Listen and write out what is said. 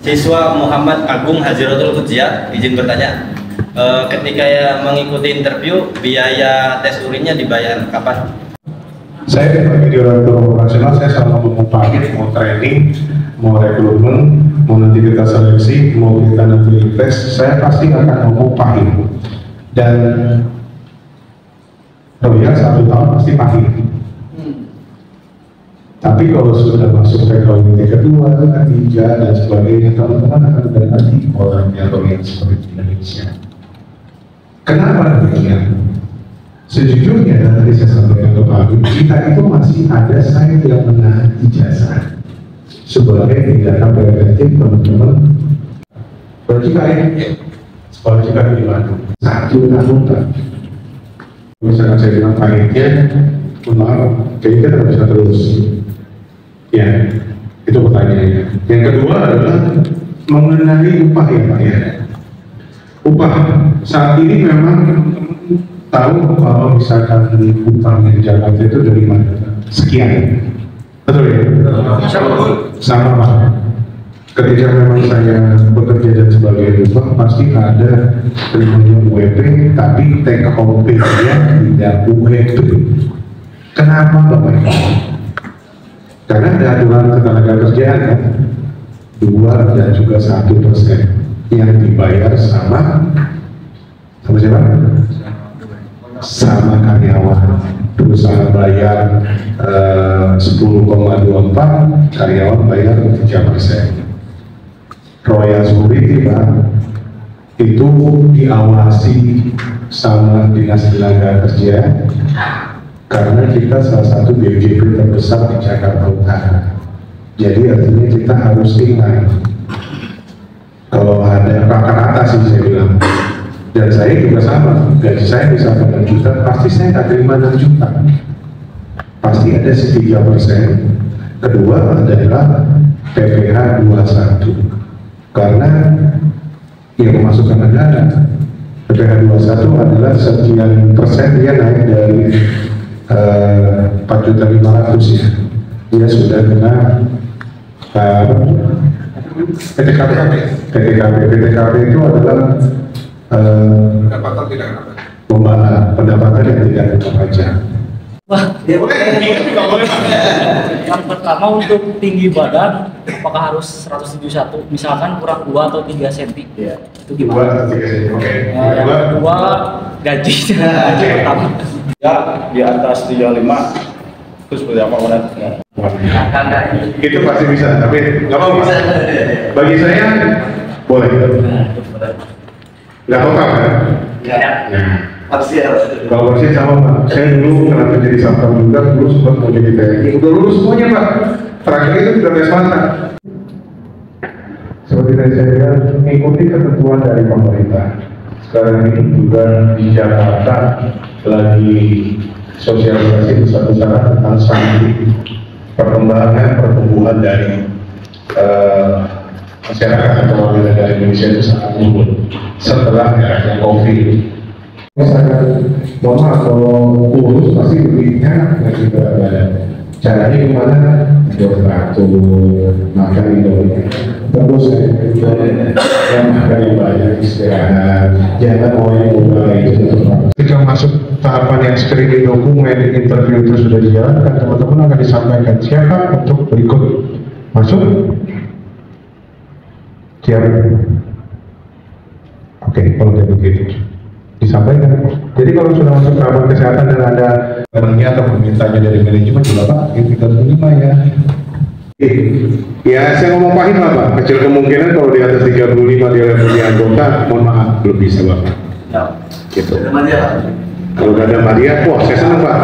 Siswa Muhammad Agung Haziratul Kujia, izin bertanya, ketika ya mengikuti interview, biaya tes urinnya dibayar kapan? Saya sebagai direktur operasional, saya selalu mengupayakan mau training, mau rekrutmen, mau nanti kita seleksi, mau kita nanti tes, saya pasti akan mengupayakan. Dan royal 1 tahun pasti pahit. Tapi kalau sudah masuk ke komite kedua, ketiga, dan sebagainya, teman-teman akan mendapati orang yang royal seperti Indonesia. Kenapa demikian? Sejujurnya, tadi saya sampaikan ke Pak Agung, kita itu masih ada site yang menahan ijazah sebagai tindakan preventif teman-teman. Berjikai, sekolah jikai di Bandung, 1 tahun tak. Misalkan saya bilang pahitnya, maaf, jadi kita tidak bisa terus. Ya, itu pertanyaannya. Yang kedua adalah mengenai upah ya Pak ya. Upah saat ini memang tahu kalau misalkan upah di Jakarta itu dari mana? Sekian, betul ya? Sama Pak. Ketika memang saya bekerja dan sebagai upah pasti ada premium UEP, tapi take home pay-nya tidak UEP. Kenapa Bapak Ibu? Karena ada aturan ketenagakerjaan kan, 2 dan juga 1% yang dibayar sama siapa? Sama karyawan. Perusahaan bayar 10,24, karyawan bayar 3%. Royal Security Pak, itu diawasi sama Dinas Tenaga Kerja. Karena kita salah satu BJP terbesar di Jakarta Utara, jadi artinya kita harus ingat kalau ada rata-rata sih saya bilang, dan saya juga sama, gaji saya bisa 4 juta, pasti saya nggak terima 6 juta, pasti ada 3%. Kedua adalah PPh 21, karena yang pemasukan negara, PPh 21 adalah sekian persen dia naik dari 4.500.000 ya, dia sudah kena PTKP itu adalah pendapatan yang tidak kena pajak. Wah, ya boleh. Yang pertama untuk tinggi badan, apakah harus 171? Misalkan kurang 2 atau 3 cm? Ya. Itu gimana? 2 atau 3 cm, oke. Yang kedua, gaji. Gaji pertama. Ya, di atas 35 itu seperti apa Konan? Itu pasti bisa, tapi nggak apa-apa. Bagi saya, boleh. Nggak apa-apa kan? Ya. Parsial. Kalau parsial sama Pak, saya dulu kenapa jadi satpam juga, dulu sempat mau jadi TNI, udah lulus semuanya Pak. Terakhir itu sudah tes mata. Seperti tadi saya bilang, mengikuti ketentuan dari pemerintah. Sekarang ini juga di Jakarta lagi sosialisasi besar-besaran tentang sandi, perkembangan pertumbuhan dari masyarakat atau warga negara Indonesia itu sangat menurun setelah era COVID. Misalkan, mohon maaf, kalau kurus pasti lebih enak dan juga caranya gimana? Teratur, makan itu terus yang makan yang banyak, istirahat, jangan mau yang mudah itu. Ketika masuk tahapan yang screening dokumen, interview itu sudah dijalankan, teman-teman akan disampaikan siapa untuk berikut masuk. Siap. Oke, kalau kayak begitu disampaikan. Jadi kalau sudah masuk tahapan kesehatan dan ada barangnya atau permintaannya dari manajemen juga Pak, kita terima ya. Ya saya ngomong pahit lah Pak, kecil kemungkinan kalau di atas 35 dia punya anggota, mohon maaf belum bisa Bapak. Ya. Gitu. Kalau nggak ada Maria, wah saya senang Pak.